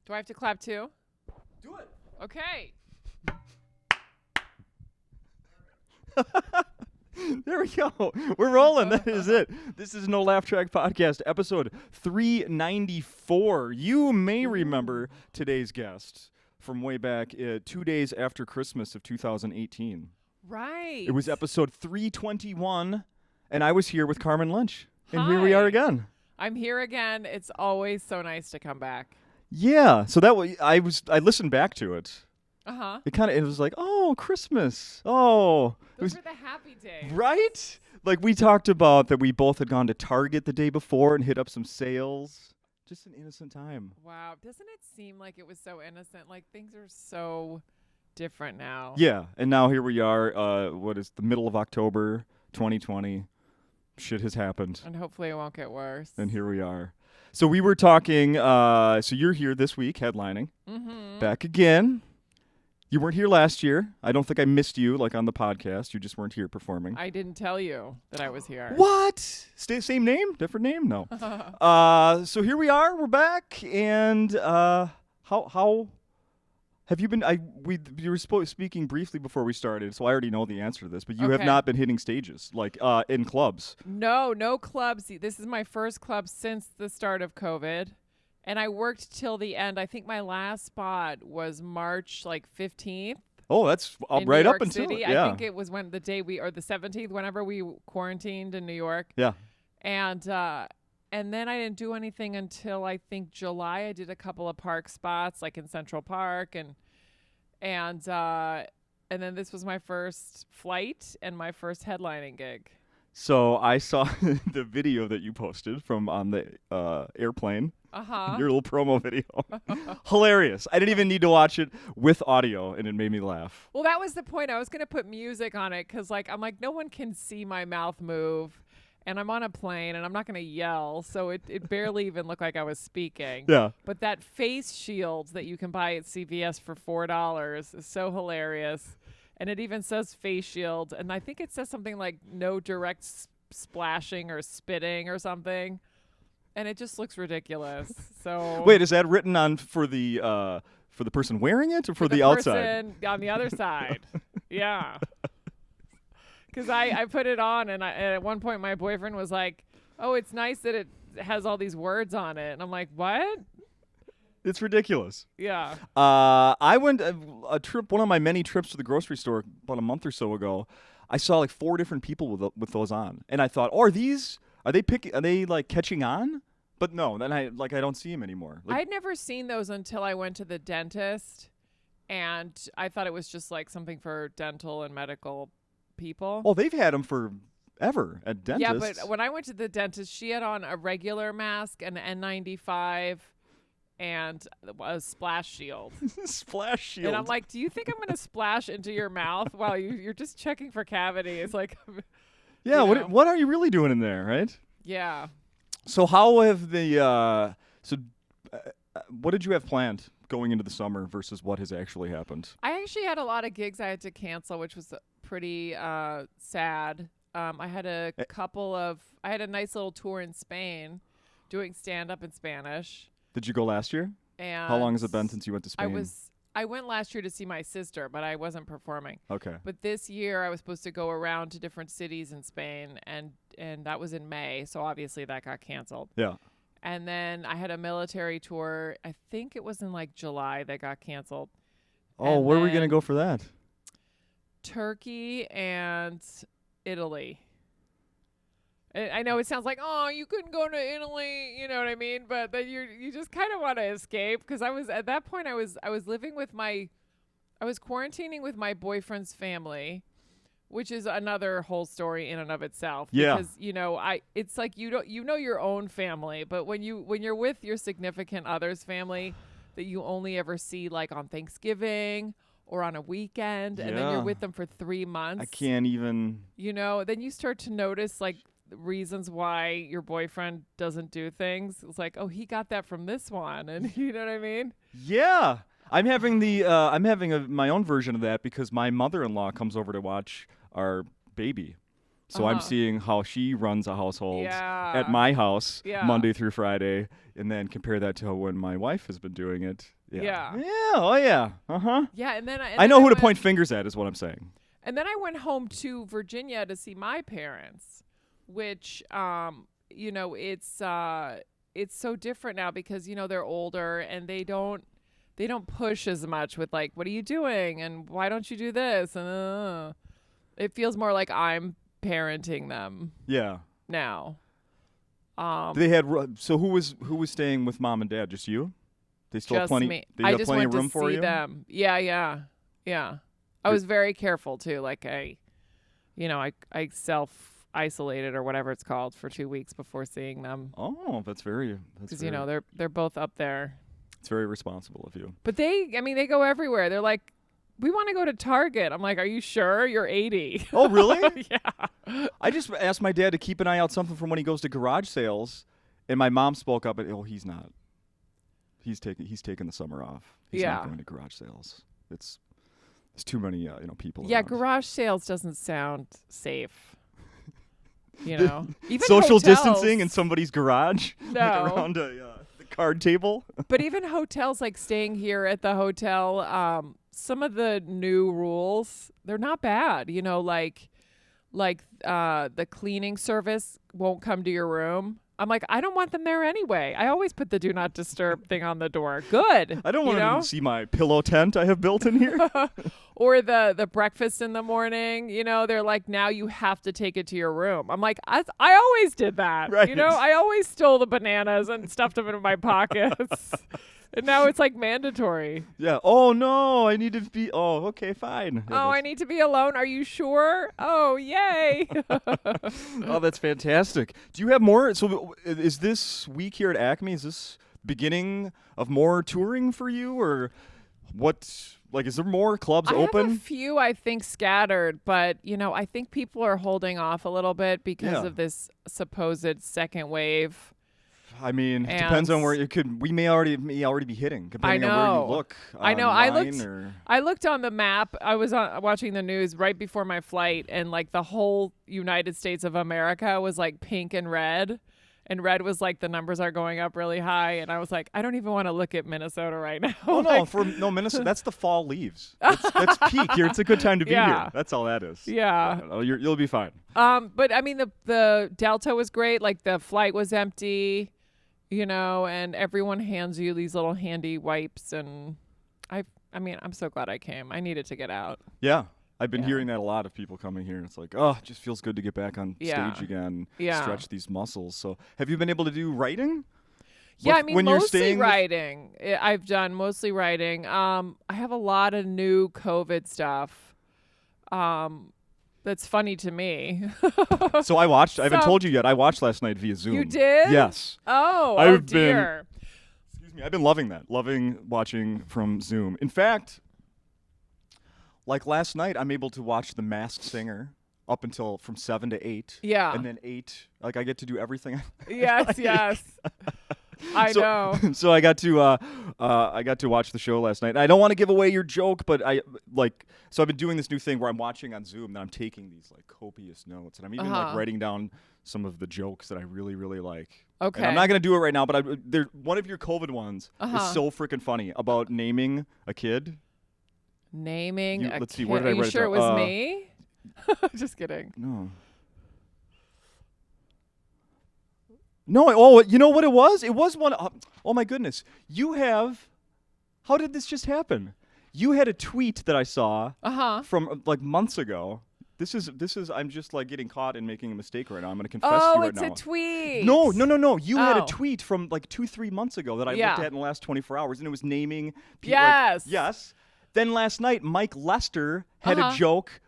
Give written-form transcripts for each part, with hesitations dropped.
Do I have to clap too? Do it. Okay. There we go. We're rolling. That is it. This is No Laugh Track Podcast, episode 394. You may remember today's guest from way back 2 days after Christmas of 2018. Right. It was episode 321, and I was here with Carmen Lynch. And Hi. here we are again. I'm here again. It's always so nice to come back. Yeah. So that was I listened back to it. Uh-huh. It was like, oh, Christmas. Oh. Those were the happy days. Right? Like we talked about that we both had gone to Target the day before and hit up some sales. Just an innocent time. Wow. Doesn't it seem like it was so innocent? Like things are so different now. Yeah. And now here we are, what is the middle of October 2020. Shit has happened. And hopefully it won't get worse. And here we are. So we were talking, so you're here this week headlining. Mm-hmm. Back again. You weren't here last year. I don't think I missed you like on the podcast. You just weren't here performing. I didn't tell you that I was here. What? Same name? Different name? No. So here we are. We're back. And how have you been? You were speaking briefly before we started, so I already know the answer to this. But you have Okay. not been hitting stages like in clubs. No clubs. This is my first club since the start of COVID. And I worked till the end. I think my last spot was March 15th. Oh, that's in right New up York until City. yeah. I think it was when the 17th, whenever we quarantined in New York. Yeah. And then I didn't do anything until I think July. I did a couple of park spots like in Central Park and then this was my first flight and my first headlining gig. So I saw the video that you posted from on the airplane. Uh-huh. Your little promo video. Hilarious. I didn't even need to watch it with audio, and it made me laugh. Well, that was the point. I was going to put music on it because, I'm like, no one can see my mouth move, and I'm on a plane, and I'm not going to yell, so it barely even looked like I was speaking. Yeah. But that face shield that you can buy at CVS for $4 is so hilarious. And it even says face shield, and I think it says something like no direct splashing or spitting or something. And it just looks ridiculous. So Wait, is that written on for the person wearing it or for the outside? person on the other side. Yeah. Because I put it on, and at one point my boyfriend was like, "Oh, it's nice that it has all these words on it," and I'm like, "What?" It's ridiculous. Yeah. I went a trip, one of my many trips to the grocery store about a month or so ago. I saw like 4 different people with those on, and I thought, "Oh, are they like catching on?" But no, then I don't see them anymore. Like, I'd never seen those until I went to the dentist, and I thought it was just like something for dental and medical people. oh, they've had them forever at dentists. Yeah, but when I went to the dentist, she had on a regular mask, an N95, and a splash shield. Splash shield. And I'm like, do you think I'm going to splash into your mouth while you're just checking for cavities? Like, yeah. you know. What are you really doing in there, right? Yeah. So how have the what did you have planned going into the summer versus what has actually happened? I actually had a lot of gigs I had to cancel, which was pretty sad. I had a nice little tour in Spain doing stand-up in Spanish. Did you go last year? And How long has it been since you went to Spain? I went last year to see my sister, but I wasn't performing. Okay. But this year I was supposed to go around to different cities in Spain, and that was in May, so obviously that got canceled. Yeah. And then I had a military tour. I think it was in July that got canceled. Oh, And where are we going to then go for that? Turkey and Italy. I know it sounds like, oh, you couldn't go to Italy, you know what I mean? But then you just kind of want to escape, because I was at that point I was living with I was quarantining with my boyfriend's family, which is another whole story in and of itself. Yeah. Because it's like you know your own family, but when you're with your significant other's family that you only ever see on Thanksgiving or on a weekend, and then Yeah. you're with them for 3 months. I can't even. Then you start to notice reasons why your boyfriend doesn't do things. It's like, oh, he got that from this one, and you know what I mean? Yeah. I'm having my own version of that because my mother-in-law comes over to watch our baby. So I'm seeing how she runs a household Yeah. at my house Yeah. Monday through Friday, and then compare that to when my wife has been doing it. Yeah. Yeah. Oh yeah. Yeah, and then I know who to point fingers at is what I'm saying. And then I went home to Virginia to see my parents, which it's so different now because they're older and they don't push as much with like, what are you doing and why don't you do this, and it feels more like I'm parenting them. Yeah. Now. They had so who was staying with mom and dad? Just you? They still have Just plenty. me. They I have just plenty went of room to for see you. them. Yeah. I was very careful too. Like I self-isolated or whatever it's called for 2 weeks before seeing them. Oh, that's because they're both up there. It's very responsible of you. But they go everywhere. They're like, we want to go to Target. I'm like, are you sure? You're 80. Oh, really? Yeah. I just asked my dad to keep an eye out something from when he goes to garage sales, and my mom spoke up. And he's not. He's taking the summer off. He's not going to garage sales. It's too many people. Yeah, around. Garage sales doesn't sound safe. Even social hotels, distancing in somebody's garage, No. like around the card table. But even hotels, like staying here at the hotel, some of the new rules, they're not bad. Like the cleaning service won't come to your room. I'm like, I don't want them there anyway. I always put the do not disturb thing on the door. Good. I don't want them to see my pillow tent I have built in here. Or the breakfast in the morning. They're like, now you have to take it to your room. I'm like, I always did that. Right. I always stole the bananas and stuffed them in my pockets. And now it's like mandatory. Yeah. Oh no, I need to be. Oh, okay, fine. Yeah, I need to be alone. Are you sure? Oh, yay. Oh, that's fantastic. Do you have more? So, is this week here at Acme? Is this beginning of more touring for you, or what? Like, is there more clubs open? I have a few, I think, scattered, but I think people are holding off a little bit because of this supposed second wave. I mean, it depends on where we may already be hitting, depending on where you look. I know. I looked on the map. I was watching the news right before my flight, and like the whole United States of America was like pink and red. And red was like the numbers are going up really high, and I was like, I don't even want to look at Minnesota right now. Oh Minnesota. That's the fall leaves. That's peak here. It's a good time to be here. That's all that is. Yeah. You'll be fine. But I mean, the Delta was great. Like the flight was empty. And everyone hands you these little handy wipes, and I'm so glad I came. I needed to get out. Yeah. I've been hearing that a lot of people coming here, and it's like, oh, it just feels good to get back on stage again, stretch these muscles. So have you been able to do writing? Yeah, when mostly writing. I've done mostly writing. I have a lot of new COVID stuff. That's funny to me. So I haven't told you yet. I watched last night via Zoom. You did? Yes. Oh, dear. Excuse me. I've been loving that. Loving watching from Zoom. In fact, like last night, I'm able to watch The Masked Singer up until from 7 to 8. Yeah. And then 8, like I get to do everything. Yes. I know. So I got to watch the show last night. I don't want to give away your joke, but so I've been doing this new thing where I'm watching on Zoom and I'm taking these like copious notes, and I'm even like writing down some of the jokes that I really, really like. Okay. And I'm not gonna do it right now, but one of your COVID ones is so freaking funny about naming a kid. Naming a kid? Let's see, where did I write it down? Are you sure it was me? Just kidding. No. No, you know what it was? It was one. Oh my goodness! How did this just happen? You had a tweet that I saw from like months ago. This is. I'm just like getting caught in making a mistake right now. I'm going to confess to you right now. Oh, it's a tweet. No. You had a tweet from like 2-3 months ago that I looked at in the last 24 hours, and it was naming. Yes. Yes. Then last night, Mike Lester had a joke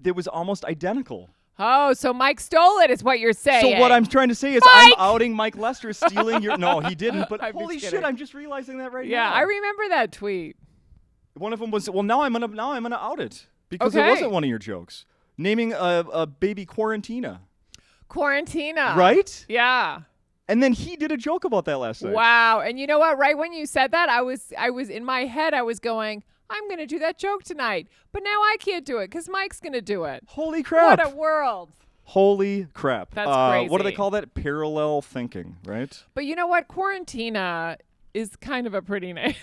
that was almost identical. Oh, so Mike stole it is what you're saying. So what I'm trying to say is I'm outing Mike Lester as stealing your... No, he didn't, but holy shit, I'm just realizing that right now. Yeah, I remember that tweet. One of them was, well, now I'm gonna out it because it wasn't one of your jokes. Naming a baby Quarantina. Quarantina. Right? Yeah. And then he did a joke about that last night. Wow. And you know what? Right when you said that, I was in my head, I was going, I'm going to do that joke tonight. But now I can't do it because Mike's going to do it. Holy crap. What a world. Holy crap. That's What do they crazy. call that? Parallel thinking, right? But you know what? Quarantina is kind of a pretty name.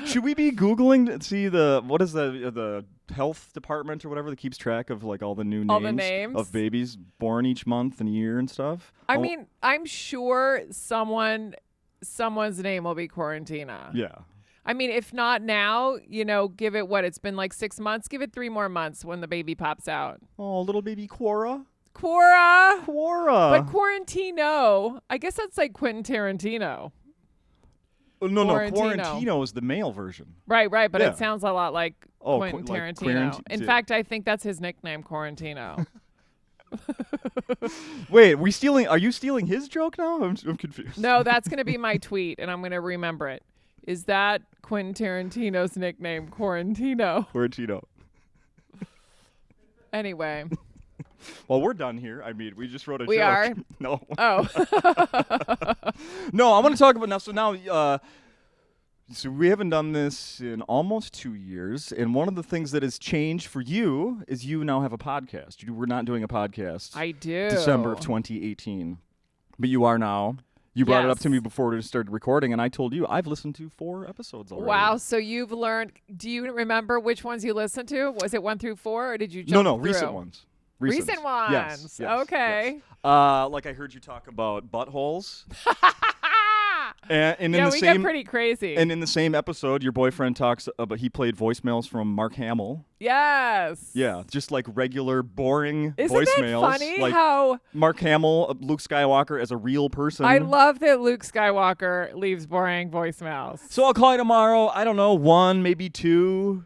Should we be Googling to see what is the health department or whatever that keeps track of like all the new All the names? of babies born each month and year and stuff? I mean, I'm sure someone's name will be Quarantina. Yeah. I mean, if not now, give it it's been like 6 months. Give it 3 more months when the baby pops out. Oh, little baby Quora. Quora. Quora. But Quarantino, I guess that's like Quentin Tarantino. No, Quarantino. Quarantino is the male version. Right, but Yeah. it sounds a lot like Quentin like Tarantino. In fact, I think that's his nickname, Quarantino. Wait, are you stealing his joke now? I'm confused. No, that's going to be my tweet, and I'm going to remember it. Is that Quentin Tarantino's nickname, Quarantino? Quarantino. Anyway. Well, we're done here. I mean, we just wrote a joke. We are? No. Oh. No, I want to talk about now. So we haven't done this in almost 2 years, and one of the things that has changed for you is you now have a podcast. You were not doing a podcast. I do. December of 2018, but you are now. You brought it up to me before we started recording, and I told you I've listened to 4 episodes already. Wow, so you've learned. Do you remember which ones you listened to? Was it 1 through 4, or did you jump No, through? recent ones. Recent ones. Yes. Okay. Yes. Like I heard you talk about buttholes. and in Yeah, the we same, get pretty crazy. And in the same episode, your boyfriend talks about he played voicemails from Mark Hamill. Yes. Yeah, just like regular, boring Isn't voicemails. that funny like how Mark Hamill, Luke Skywalker as a real person. I love that Luke Skywalker leaves boring voicemails. So I'll call you tomorrow. I don't know, 1, maybe 2.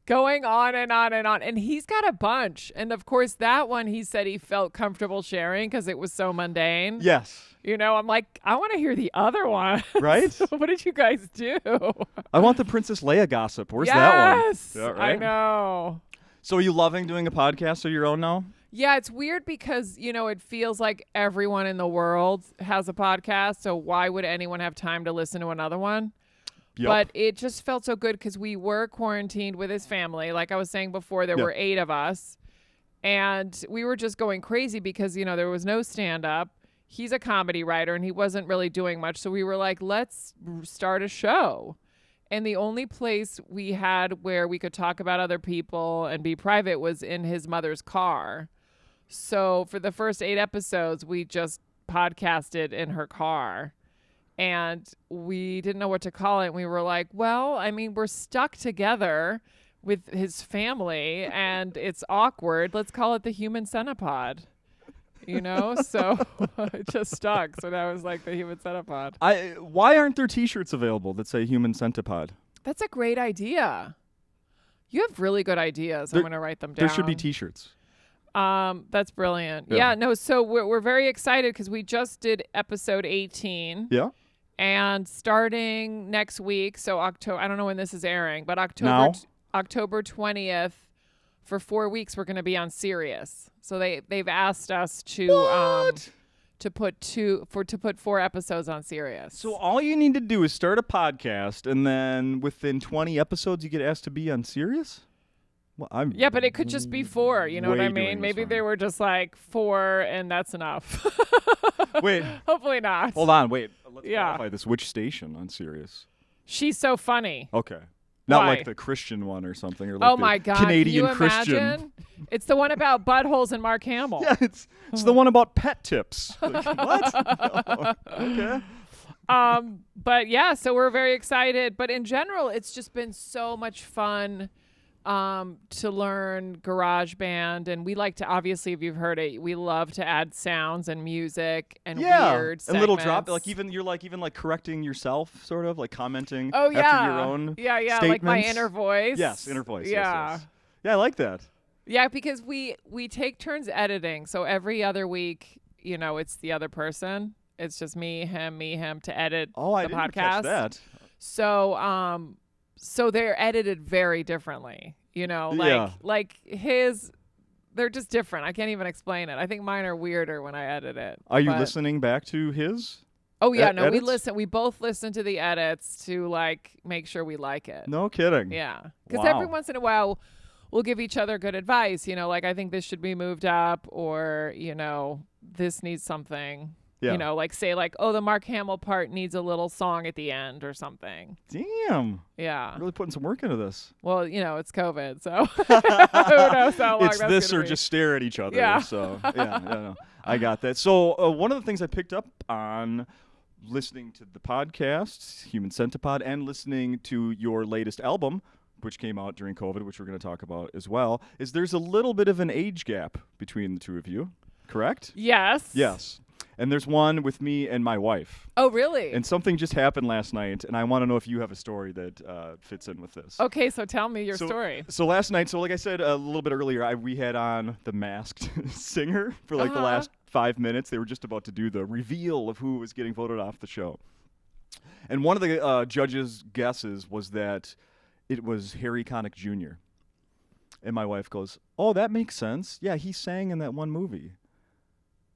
Going on and on and on. And he's got a bunch. And of course, that one he said he felt comfortable sharing because it was so mundane. Yes. I'm like, I want to hear the other one. Right? What did you guys do? I want the Princess Leia gossip. Where's that one? Yes. Yeah, right? I know. So are you loving doing a podcast of your own now? Yeah, it's weird because, it feels like everyone in the world has a podcast. So why would anyone have time to listen to another one? Yep. But it just felt so good because we were quarantined with his family. Like I was saying before, there were 8 of us. And we were just going crazy because, there was no stand-up. He's a comedy writer, and he wasn't really doing much. So we were like, let's start a show. And the only place we had where we could talk about other people and be private was in his mother's car. So for the first 8 episodes, we just podcasted in her car. And we didn't know what to call it. We were like, well, I mean, we're stuck together with his family, and it's awkward. Let's call it the Human Centipod. So it just stuck. So now it's like the Human Centipod. Why aren't there T-shirts available that say Human Centipod? That's a great idea. You have really good ideas. I'm going to write them down. There should be T-shirts. That's brilliant. Yeah. No, so we're very excited because we just did episode 18. Yeah. And starting next week, so October, I don't know when this is airing, but October 20th, for 4 weeks, we're going to be on Sirius. So they've asked us to put 4 episodes on Sirius. So all you need to do is start a podcast, and then within 20 episodes, you get asked to be on Sirius? Well, yeah, but it could just be 4. You know what I way doing mean? this Maybe wrong. they were just like 4, and that's enough. Wait. Hopefully not. Hold on. Wait. Let's Yeah. clarify this. Which station on Sirius? She's so funny. Okay. Not Why? like the Christian one or something, or like Oh the my God! Canadian Can you Christian. imagine? It's the one about buttholes and Mark Hamill. Yeah, it's the one about pet tips. Like, what? Okay. But yeah, so we're very excited. But in general, it's just been so much fun to learn GarageBand, and we like to, obviously, if you've heard it, we love to add sounds and music and weird segments. And little drop, like even correcting yourself, sort of like commenting. Oh yeah, after your own yeah, like my statements. inner voice. Yes, inner voice. Yeah. Yes. Yeah, I like that. Yeah, because we take turns editing. So every other week, it's the other person. It's just me, him to edit Oh, I the didn't podcast. catch that. So they're edited very differently. Like his, they're just different. I can't even explain it. I think mine are weirder when I edit it. Are you listening back to his? Oh yeah, no, we edits? listen. We both listen to the edits to like make sure we like it. No kidding. Yeah, because Wow. every once in a while, we'll give each other good advice, like I think this should be moved up, or this needs something. Yeah. Like say like, oh, the Mark Hamill part needs a little song at the end or something. Damn. Yeah. Really putting some work into this. Well, it's COVID, so who knows how long It's that's this gonna or be. just stare at each other. Yeah. So no, I got that. So one of the things I picked up on listening to the podcast, Human Centipede, and listening to your latest album, which came out during COVID, which we're going to talk about as well, is there's a little bit of an age gap between the two of you, correct? Yes. Yes. And there's one with me and my wife. Oh, really? And something just happened last night, and I want to know if you have a story that fits in with this. Okay, so tell me your story. So last night, like I said a little bit earlier, we had on the Masked Singer for like the last 5 minutes. They were just about to do the reveal of who was getting voted off the show. And one of the judges' guesses was that it was Harry Connick Jr. And my wife goes, "Oh, that makes sense. Yeah, he sang in that one movie."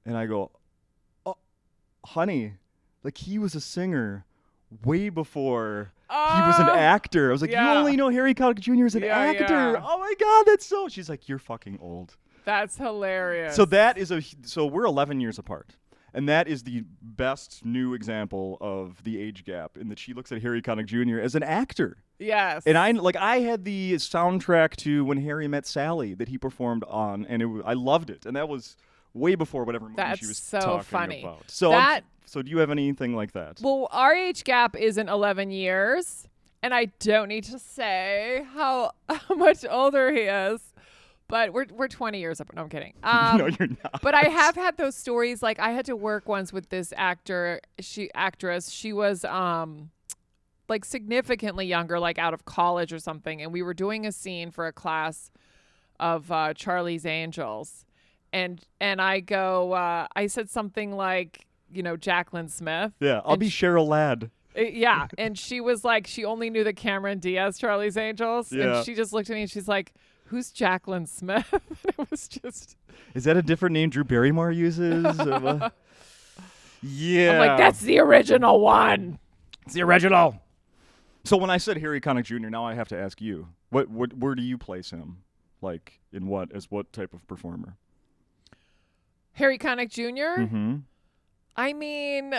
And I go, "Honey, like he was a singer way before he was an actor." I was like, yeah. "You only know Harry Connick Jr. as an actor? Yeah. Oh my God, that's so." She's like, "You're fucking old." That's hilarious. So so we're 11 years apart. And that is the best new example of the age gap in that she looks at Harry Connick Jr. as an actor. Yes. And I had the soundtrack to When Harry Met Sally that he performed on, and I loved it. And that was way before whatever movie she was so talking funny. about. So so do you have anything like that? Well, our age gap isn't 11 years, and I don't need to say how much older he is. But we're 20 years up. No, I'm kidding. No, you're not. But I have had those stories. Like I had to work once with this actress. She was like significantly younger, like out of college or something. And we were doing a scene for a class of Charlie's Angels, and I go, I said something like, Jacqueline Smith. Yeah, I'll be Cheryl Ladd. Yeah, and she was like, she only knew the Cameron Diaz Charlie's Angels, Yeah. and she just looked at me and she's like, "Who's Jacqueline Smith?" It was just. Is that a different name Drew Barrymore uses? Yeah. I'm like, that's the original one. It's the original. So when I said Harry Connick Jr., now I have to ask you, where do you place him? Like in what type of performer? Harry Connick Jr. Mm-hmm. I mean,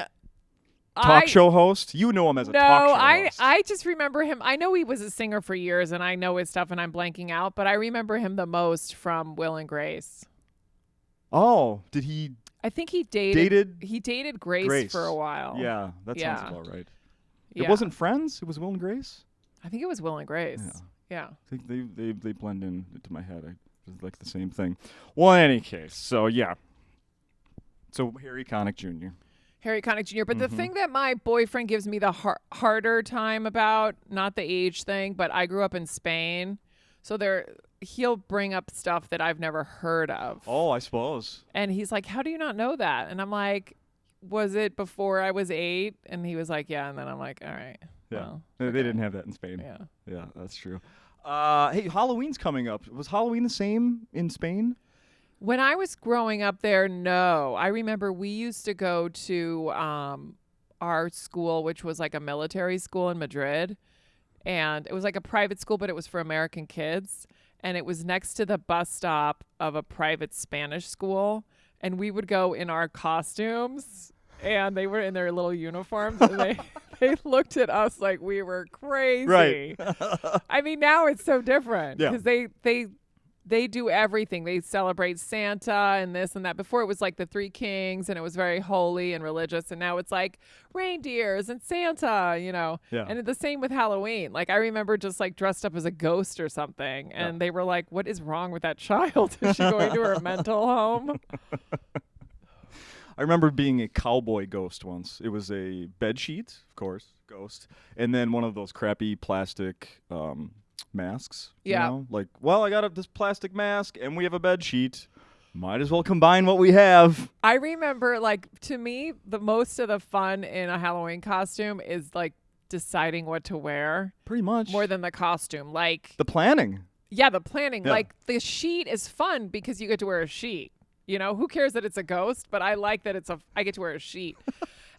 Talk show host? You know him as a talk show host. I just remember him. I know he was a singer for years, and I know his stuff, and I'm blanking out. But I remember him the most from Will and Grace. Oh, did he? I think he dated Grace for a while. Yeah, that sounds about right. Yeah. It wasn't Friends. It was Will and Grace. I think it was Will and Grace. Yeah. I think they blend into my head. It's like the same thing. Well, in any case, so yeah. So Harry Connick Jr. Harry Connick Jr. But the thing that my boyfriend gives me the harder time about, not the age thing, but I grew up in Spain, so he'll bring up stuff that I've never heard of. Oh, I suppose. And he's like, "How do you not know that?" And I'm like, "Was it before I was 8?" And he was like, "Yeah." And then I'm like, "All right." Yeah. Well, They didn't have that in Spain. Yeah. Yeah, that's true. Hey, Halloween's coming up. Was Halloween the same in Spain? When I was growing up there, no. I remember we used to go to our school, which was like a military school in Madrid. And it was like a private school, but it was for American kids. And it was next to the bus stop of a private Spanish school. And we would go in our costumes, and they were in their little uniforms. And they looked at us like we were crazy. Right. I mean, now it's so different Yeah. because they do everything. They celebrate Santa and this and that. Before it was like the Three Kings, and it was very holy and religious. And now it's like reindeers and Santa, Yeah. And the same with Halloween. Like I remember just like dressed up as a ghost or something. And they were like, "What is wrong with that child? Is she going to her mental home?" I remember being a cowboy ghost once. It was a bed sheet, of course, ghost, and then one of those crappy plastic masks. Yeah. You know? Like, well, I got this plastic mask, and we have a bed sheet. Might as well combine what we have. I remember, like, to me, the most of the fun in a Halloween costume is like deciding what to wear. Pretty much. More than the costume. Like the planning. Yeah, the planning. Yeah. Like the sheet is fun because you get to wear a sheet. Who cares that it's a ghost? But I like that I get to wear a sheet.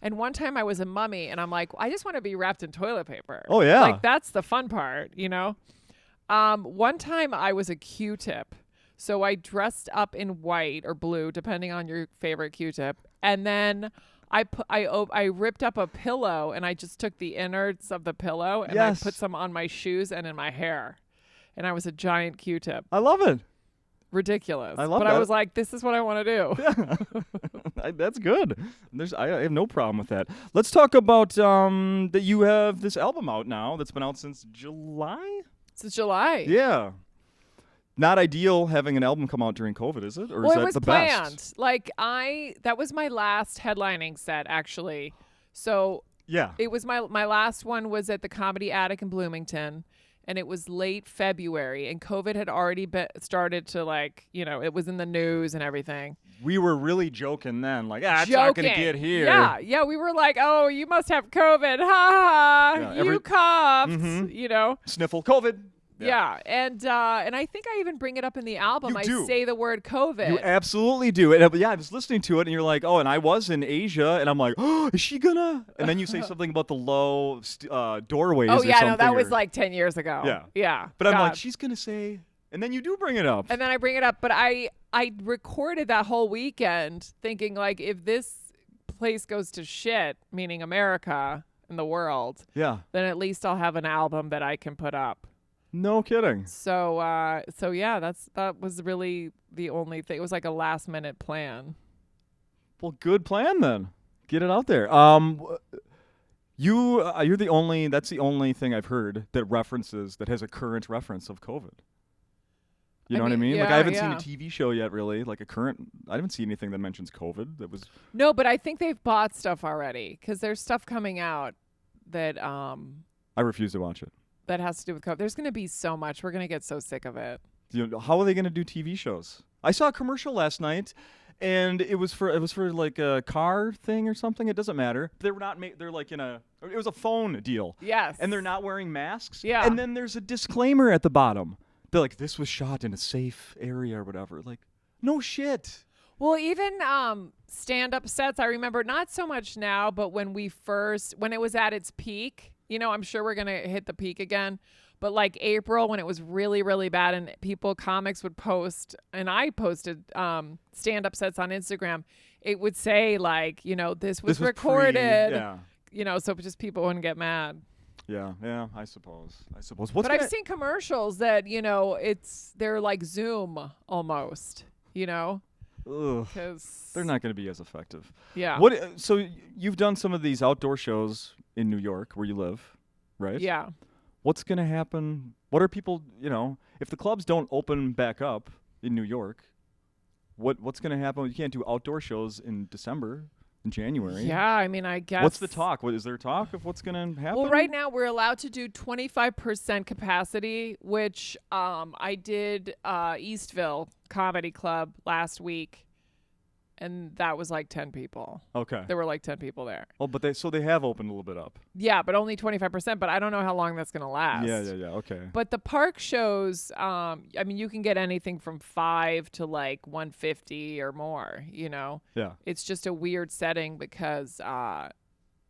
And one time I was a mummy, and I'm like, I just want to be wrapped in toilet paper. Oh, yeah. Like, that's the fun part, One time I was a Q-tip. So I dressed up in white or blue, depending on your favorite Q-tip. And then I ripped up a pillow and I just took the innards of the pillow and I put some on my shoes and in my hair. And I was a giant Q-tip. I love it. Ridiculous. I love but that. I was like, this is what I want to do. Yeah. That's good. I have no problem with that. Let's talk about that you have this album out now that's been out since July? Since July. Yeah. Not ideal having an album come out during COVID, is it? Or Well, is it that was the planned. best? Like that was my last headlining set, actually. So Yeah. it was my last one was at the Comedy Attic in Bloomington, and it was late February, and COVID had already started to it was in the news and everything. We were really joking then, like, it's not going to get here. Yeah, we were like, oh, you must have COVID, ha ha, Yeah, you coughed, Sniffle COVID. Yeah, and I think I even bring it up in the album. You I do. say the word COVID. You absolutely do. And I was listening to it, and you're like, oh, and I was in Asia, and I'm like, oh, is she gonna? And then you say something about the low doorways. Oh, or yeah, something, no, that was or- like 10 years ago. Yeah. Yeah. But I'm God. like, she's gonna say, and then you do bring it up. And then I bring it up, but I recorded that whole weekend thinking, like, if this place goes to shit, meaning America and the world, Yeah. then at least I'll have an album that I can put up. No kidding. So yeah, that was really the only thing. It was like a last minute plan. Well, good plan then. Get it out there. You're the only. That's the only thing I've heard that has a current reference of COVID. You know what I mean? Like I haven't seen a TV show yet, really. Like I haven't seen anything that mentions COVID. That was No, but I think they've bought stuff already because there's stuff coming out that I refuse to watch it. that has to do with COVID. There's going to be so much. We're going to get so sick of it. How are they going to do TV shows? I saw a commercial last night, and it was for like a car thing or something. It doesn't matter. They're not. They're like in a. It was a phone deal. Yes. And they're not wearing masks. Yeah. And then there's a disclaimer at the bottom. They're like, this was shot in a safe area or whatever. Like, no shit. Well, even stand-up sets, I remember not so much now, but when it was at its peak, I'm sure we're going to hit the peak again. But like April, when it was really, really bad and comics would post, and I posted stand-up sets on Instagram, it would say like, this was recorded, so just people wouldn't get mad. Yeah, I suppose. But I've seen commercials that, they're like Zoom almost, because they're not going to be as effective. Yeah. So you've done some of these outdoor shows in New York where you live, right? Yeah. What's going to happen? What are people, if the clubs don't open back up in New York, what's going to happen? You can't do outdoor shows in December, in January. Yeah, I mean, I guess. What's the talk? Is there talk of what's going to happen? Well, right now we're allowed to do 25% capacity, which I did Eastville Comedy Club last week, and that was like 10 people. Okay. There were like 10 people there. Oh, but they have opened a little bit up. Yeah, but only 25%, but I don't know how long that's going to last. Yeah, okay. But the park shows, I mean, you can get anything from 5 to like 150 or more, Yeah. It's just a weird setting because,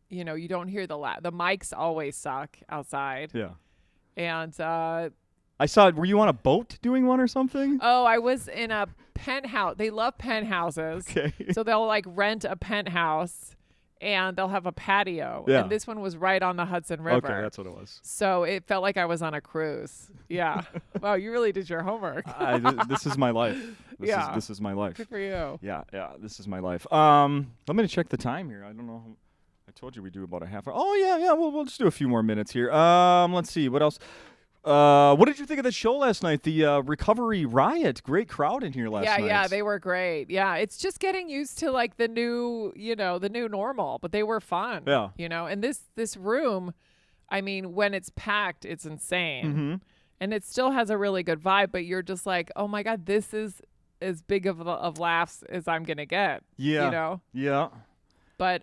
you don't hear the mics always suck outside. Yeah. And I saw, were you on a boat doing one or something? Oh, I was in a penthouse. They love penthouses. Okay. So they'll like rent a penthouse and they'll have a patio. Yeah. And this one was right on the Hudson River. Okay, that's what it was. So it felt like I was on a cruise. Yeah. Wow, you really did your homework. This is my life. This is my life. Good for you. Yeah, this is my life. Let me check the time here. I don't know. I told you we do about a half hour. Oh, yeah. We'll just do a few more minutes here. Let's see. What else? What did you think of the show last night? The Recovery Riot. Great crowd in here last night. Yeah, they were great. Yeah, it's just getting used to like the new normal, but they were fun. Yeah. And this room, I mean, when it's packed, it's insane. Mm-hmm. And it still has a really good vibe, but you're just like, oh my God, this is as big of laughs as I'm going to get. Yeah. Yeah. But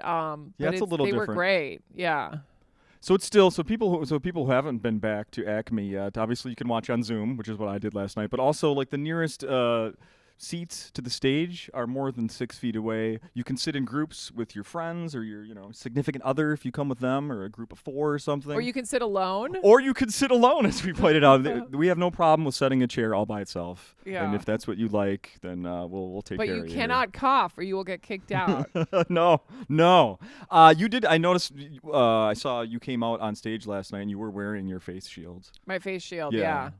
it's a little they different. were great. Yeah. So it's still people who haven't been back to Acme yet. Obviously, you can watch on Zoom, which is what I did last night. But also, like the nearest seats to the stage are more than 6 feet away. You can sit in groups with your friends or your significant other if you come with them, or a group of 4 or something. Or you can sit alone. Or you can sit alone, as we pointed out. We have no problem with setting a chair all by itself. Yeah. And if that's what you like, then we'll take care of you. But you cannot cough, or you will get kicked out. No. You did. I noticed. I saw you came out on stage last night, and you were wearing your face shield. My face shield. Yeah.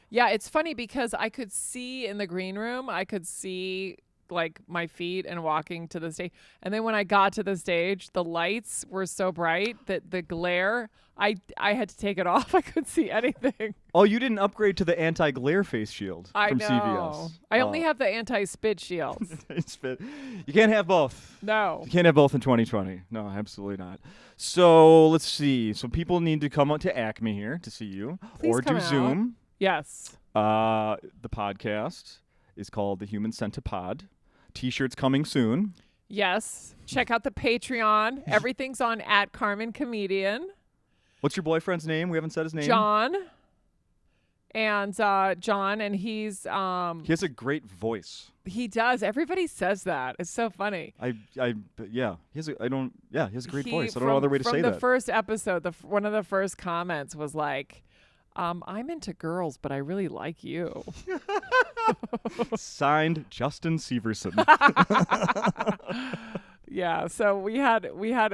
Yeah, it's funny because I could see in the green room, I could see like my feet and walking to the stage. And then when I got to the stage, the lights were so bright that the glare, I had to take it off. I couldn't see anything. Oh, you didn't upgrade to the anti-glare face shield from know. CVS. I only have the anti-spit shields. Spit. You can't have both. No. You can't have both in 2020. No, absolutely not. So let's see. So people need to come out to Acme here to see you. Please or come do out. Zoom. Yes. The podcast is called The Human Centipod. T-shirts coming soon. Yes. Check out the Patreon. Everything's on @CarmenComedian. What's your boyfriend's name? We haven't said his name. John. And John, and he's he has a great voice. he does. Everybody says that. It's so funny. Yeah. He has a great voice. I don't know other way to say From the that. first episode, one of the first comments was like, I'm into girls, but I really like you. Signed, Justin Severson. Yeah, so we had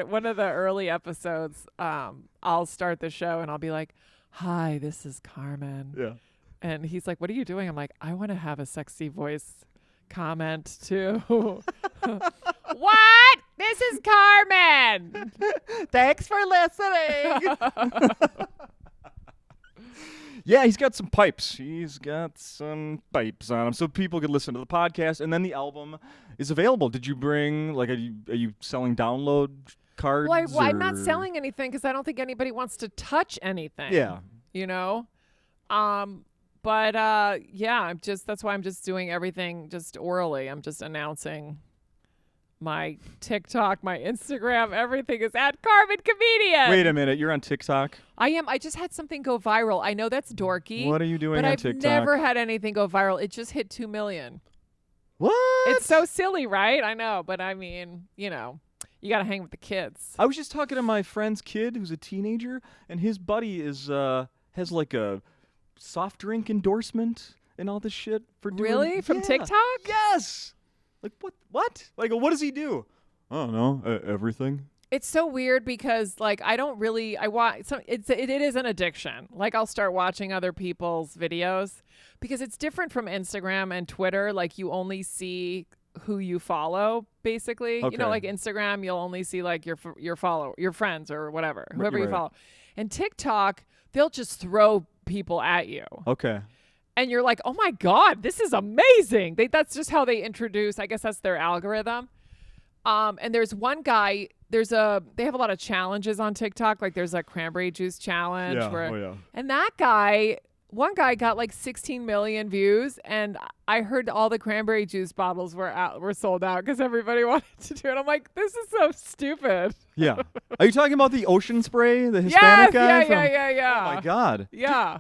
one of the early episodes. I'll start the show and I'll be like, "Hi, this is Carmen." Yeah. And he's like, "What are you doing?" I'm like, "I want to have a sexy voice comment too." What? This is Carmen. Thanks for listening. Yeah, he's got some pipes. He's got some pipes on him, so people can listen to the podcast, and then the album is available. Did you bring are you selling download cards? Well, I'm not selling anything because I don't think anybody wants to touch anything. Yeah. But yeah, that's why I'm just doing everything just orally. I'm just announcing my TikTok, my Instagram, everything is @CarmenComedian. Wait a minute, you're on TikTok? I am. I just had something go viral. I know that's dorky. What are you doing but on I've TikTok? never had anything go viral. It just hit 2 million. What? It's so silly, right? I know, but I mean, you got to hang with the kids. I was just talking to my friend's kid who's a teenager, and his buddy has like a soft drink endorsement and all this shit for doing. Really? From TikTok? Yes. Like what? Like what does he do? I don't know. Everything. It's so weird because like I watch. It is an addiction. Like I'll start watching other people's videos because it's different from Instagram and Twitter. Like you only see who you follow, basically. Okay. Like Instagram, you'll only see like your friends or whatever, whoever you follow. And TikTok, they'll just throw people at you. Okay. And you're like, oh my God, this is amazing. That's just how they introduce. I guess that's their algorithm. And there's one guy. They have a lot of challenges on TikTok. Like there's a cranberry juice challenge. Yeah. And one guy got like 16 million views, and I heard all the cranberry juice bottles were sold out because everybody wanted to do it. I'm like, this is so stupid. Yeah. Are you talking about the ocean spray, the Hispanic guy? Yeah. Oh my God. Yeah.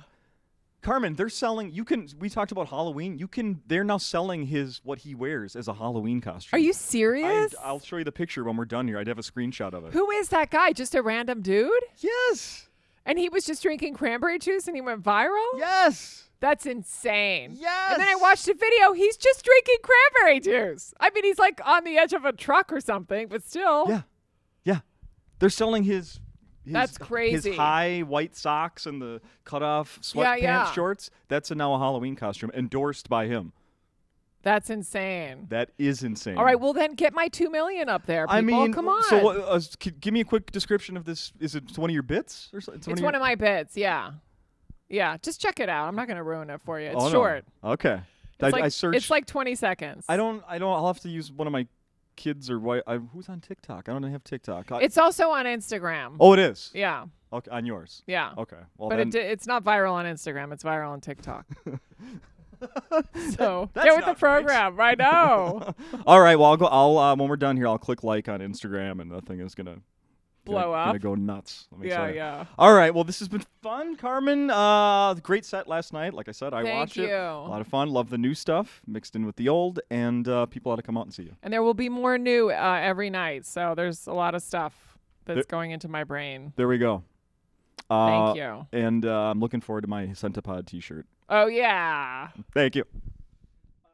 Carmen, they're selling. We talked about Halloween. They're now selling what he wears as a Halloween costume. Are you serious? I'll show you the picture when we're done here. I'd have a screenshot of it. Who is that guy? Just a random dude? Yes. And he was just drinking cranberry juice and he went viral? Yes. That's insane. Yes. And then I watched a video. He's just drinking cranberry juice. I mean, he's like on the edge of a truck or something, but still. Yeah. They're selling his That's crazy. His high white socks and the cut-off sweatpants shorts. That's now a Halloween costume endorsed by him. That's insane. That is insane. All right, well then get my 2 million up there, people. I mean, come on. So give me a quick description of this. Is it one of your bits? Or something? It's one of my bits, yeah. Yeah, just check it out. I'm not going to ruin it for you. It's no. short. Okay. I searched. It's like 20 seconds. I'll have to use one of my kids or who's on TikTok? I don't have TikTok. It's also on Instagram. Oh, it is? Yeah. Okay, on yours? Yeah. Okay. Well, but it's not viral on Instagram. It's viral on TikTok. So get with the program. Right. I know. All right. Well, I'll when we're done here, I'll click like on Instagram, and the thing is gonna blow up. Gonna go nuts. Let me tell you. Yeah. All right. Well, this has been fun, Carmen. Great set last night. Like I said, I watched it. A lot of fun. Love the new stuff mixed in with the old, and people ought to come out and see you. And there will be more new every night. So there's a lot of stuff that's going into my brain. There we go. Thank you. And I'm looking forward to my Centipod T-shirt. Oh, yeah. Thank you.